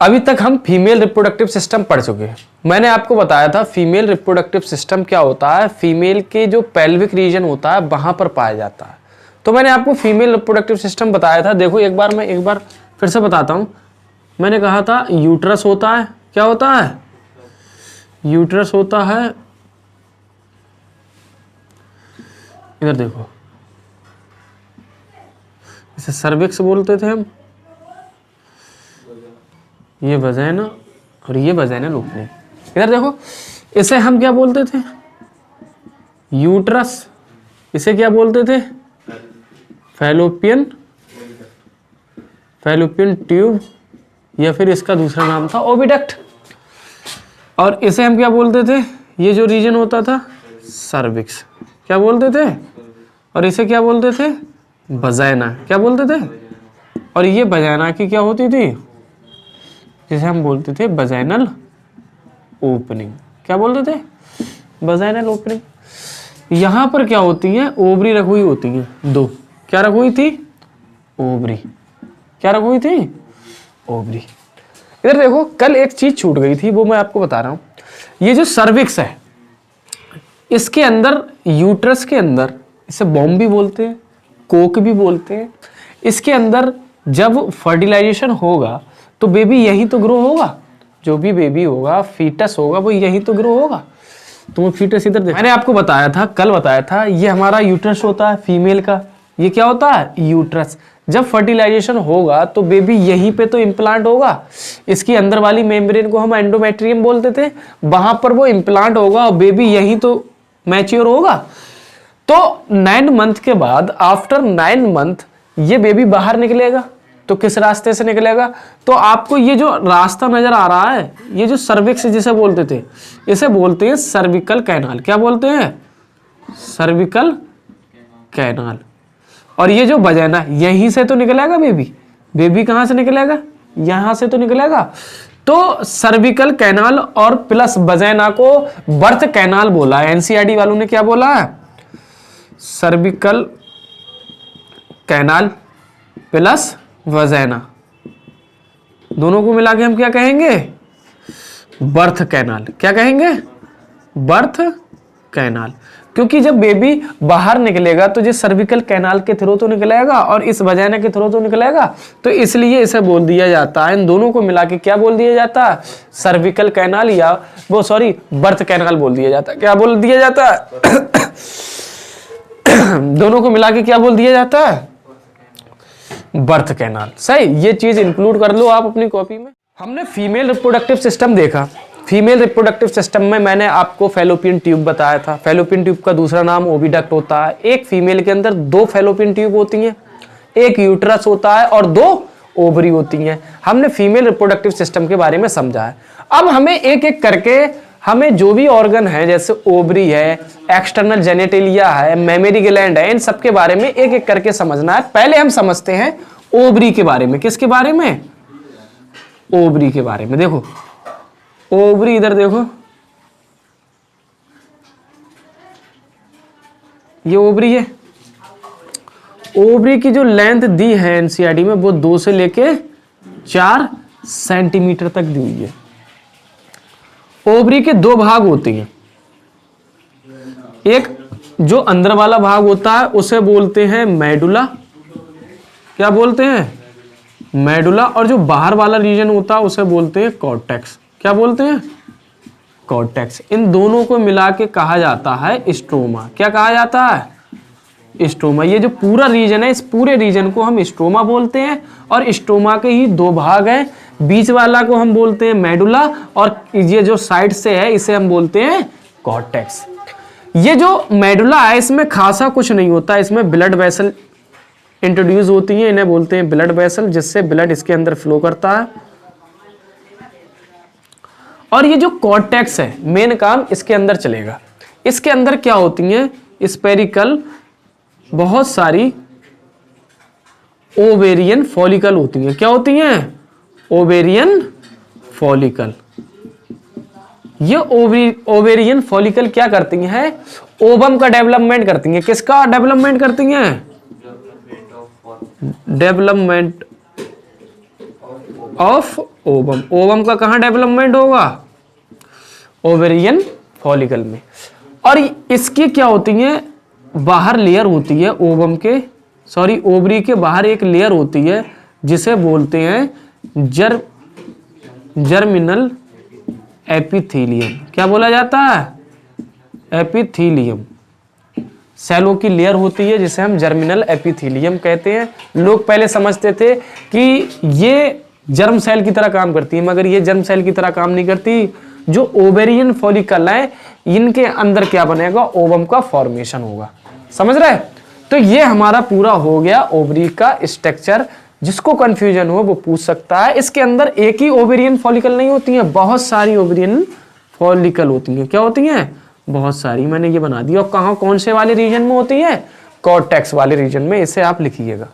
अभी तक हम फीमेल रिप्रोडक्टिव सिस्टम पढ़ चुके हैं। मैंने आपको बताया था फीमेल रिप्रोडक्टिव सिस्टम क्या होता है, फीमेल के जो पेल्विक रीजन होता है वहां पर पाया जाता है। तो मैंने आपको फीमेल रिप्रोडक्टिव सिस्टम बताया था। देखो एक बार फिर से बताता हूं। मैंने कहा था यूट्रस होता है, क्या होता है, यूट्रस होता है, इधर देखो इसे सर्विक्स बोलते थे हम, ये वजाइना और ये वजाइनल ओपनिंग। इधर देखो इसे हम क्या बोलते थे, यूट्रस, इसे क्या बोलते थे, फैलोपियन ट्यूब, या फिर इसका दूसरा नाम था ओविडक्ट। और इसे हम क्या बोलते थे, ये जो रीजन होता था सर्विक्स, क्या बोलते थे, और इसे क्या बोलते थे, वजाइना, क्या बोलते थे। और ये वजाइना की क्या होती थी, जिसे हम बोलते थे वजाइनल ओपनिंग, क्या बोलते थे, वजाइनल ओपनिंग। यहां पर क्या होती है, ओवरी रखी हुई होती है दो, क्या रखी हुई थी, ओवरी, क्या रखी हुई थी, ओवरी। इधर देखो कल एक चीज छूट गई थी, वो मैं आपको बता रहा हूं। ये जो सर्विक्स है इसके अंदर, यूट्रस के अंदर, इसे बॉम्ब भी बोलते हैं, कोक भी बोलते हैं। इसके अंदर जब फर्टिलाइजेशन होगा तो बेबी यहीं तो ग्रो होगा, जो भी बेबी होगा, फीटस होगा, वो यहीं तो ग्रो होगा। तो फीटस इधर देखो, मैंने आपको बताया था, कल बताया था, ये हमारा यूट्रस होता है फीमेल का, ये क्या होता है, यूट्रस। जब फर्टिलाइजेशन होगा तो बेबी यहीं पे तो इम्प्लांट होगा। इसकी अंदर वाली मेम्ब्रेन को हम एंडोमेट्रियम बोलते थे, वहां पर वो इम्प्लांट होगा और बेबी यहीं तो मैच्योर होगा। तो 9 मंथ के बाद, आफ्टर 9 मंथ ये बेबी बाहर निकलेगा। तो किस रास्ते से निकलेगा, तो आपको ये जो रास्ता नजर आ रहा है, ये जो सर्विक्स जिसे बोलते थे, इसे बोलते हैं सर्विकल कैनाल, क्या बोलते हैं, सर्विकल कैनाल। और ये जो वजाइना, यहीं से तो निकलेगा बेबी, बेबी कहां से निकलेगा, यहां से तो निकलेगा। तो सर्विकल कैनाल और प्लस वजाइना को बर्थ कैनाल बोला है। एनसीईआरटी वालों ने क्या बोला है, सर्विकल कैनाल प्लस वजाइना, दोनों को मिला के हम क्या कहेंगे, बर्थ कैनाल, क्या कहेंगे, बर्थ कैनाल। क्योंकि जब बेबी बाहर निकलेगा तो जो सर्विकल कैनाल के थ्रू तो निकलेगा और इस वजाइना के थ्रू तो निकलेगा, तो इसलिए इसे बोल दिया जाता है, इन दोनों को मिला के क्या बोल दिया जाता है, सर्विकल कैनाल, या वो सॉरी बर्थ कैनाल बोल दिया जाता है। क्या बोल दिया जाता है दोनों को मिला के क्या बोल दिया जाता है, बर्थ कैनाल। सही, ये चीज इंक्लूड कर लो आप अपनी कॉपी में। हमने फीमेल रिप्रोडक्टिव सिस्टम देखा। फीमेल रिप्रोडक्टिव सिस्टम में मैंने आपको फैलोपियन ट्यूब बताया था। फैलोपियन ट्यूब का दूसरा नाम ओविडक्ट होता है। एक फीमेल के अंदर 2 फैलोपियन ट्यूब होती हैं, एक यूट्रस होता है और 2 ओवरी होती हैं। हमने फीमेल रिप्रोडक्टिव सिस्टम के बारे में समझा है। अब हमें एक एक करके, हमें जो भी ऑर्गन है, जैसे ओवरी है, एक्सटर्नल जेनिटेलिया है, मेमरी ग्लैंड है, इन सब के बारे में एक एक करके समझना है। पहले हम समझते हैं ओवरी के बारे में। किसके बारे में, ओवरी के बारे में। देखो ओवरी, इधर देखो, ये ओवरी है। ओवरी की जो लेंथ दी है एनसीईआरटी में, वो 2 से लेके 4 सेंटीमीटर तक दी हुई है। ओवरी के 2 भाग होते हैं। एक जो अंदर वाला भाग होता है उसे बोलते हैं मेडुला, क्या बोलते हैं, मेडुला। और जो बाहर वाला रीजन होता है उसे बोलते हैं कॉर्टेक्स, क्या बोलते हैं, कॉर्टेक्स। इन दोनों को मिला के कहा जाता है स्ट्रोमा। क्या कहा जाता है, स्ट्रोमा। ये जो पूरा रीजन है, इस पूरे रीजन को हम स्ट्रोमा बोलते हैं। और स्ट्रोमा के ही 2 भाग हैं, बीच वाला को हम बोलते हैं मेडुला और ये जो साइड से है इसे हम बोलते हैं कॉर्टेक्स। ये जो मेडुला है इसमें खासा कुछ नहीं होता, इसमें ब्लड वेसल इंट्रोड्यूस होती है, इन्हें बोलते हैं ब्लड वेसल, जिससे ब्लड इसके अंदर फ्लो करता है। और ये जो कॉर्टेक्स है, मेन काम इसके अंदर चलेगा। इसके अंदर क्या होती है, स्पेरिकल बहुत सारी ओवेरियन फॉलिकल होती हैं। क्या होती हैं, ओवेरियन फॉलिकल। ये ओवेरियन फॉलिकल क्या करती हैं, ओवम का डेवलपमेंट करती हैं। किसका डेवलपमेंट करती हैं, डेवलपमेंट ऑफ ओवम। ओवम का कहाँ डेवलपमेंट होगा? ओवेरियन फॉलिकल में। और इसकी क्या होती है, बाहर लेयर होती है ओवम के, सॉरी ओवरी के बाहर एक लेयर होती है जिसे बोलते हैं जर्मिनल एपिथेलियम। क्या बोला जाता है? एपिथेलियम। सेलों की लेयर होती है जिसे हम जर्मिनल एपिथेलियम कहते हैं। लोग पहले समझते थे कि ये जर्म सेल की तरह काम करती है, मगर ये जर्म सेल की तरह काम नहीं करती। जो ओवेरियन फॉलिकल है इनके अंदर क्या बनेगा? ओवम का फॉर्मेशन होगा। समझ रहे? तो ये हमारा पूरा हो गया ओवरी का स्ट्रक्चर। जिसको कंफ्यूजन हो वो पूछ सकता है। इसके अंदर एक ही ओवेरियन फॉलिकल नहीं होती है, बहुत सारी ओवेरियन फॉलिकल होती है। क्या होती हैं? बहुत सारी। मैंने ये बना दी। और कहाँ कौन से वाले रीजन में होती है? कॉर्टेक्स वाले रीजन में। इसे आप लिखिएगा।